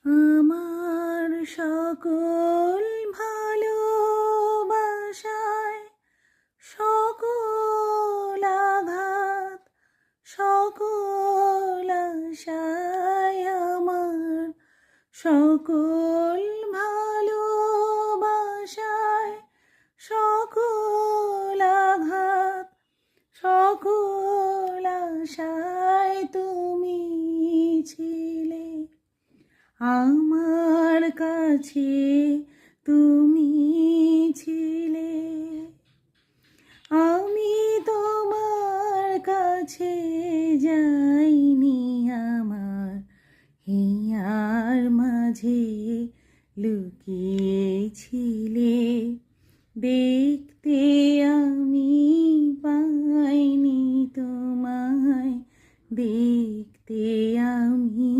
আমার সকল ভালোবাসায় সকল আঘাত সকল আশায় আমার সকল ভালোবাসায় সকল আঘাত সকল আশায় তুমি ছিলে আমার কাছে তুমি ছিলে আমি তোমার কাছে যাইনি আমার হিয়ার মাঝে লুকিয়েছিলে দেখতে আমি পাইনি তোমায় দেখতে আমি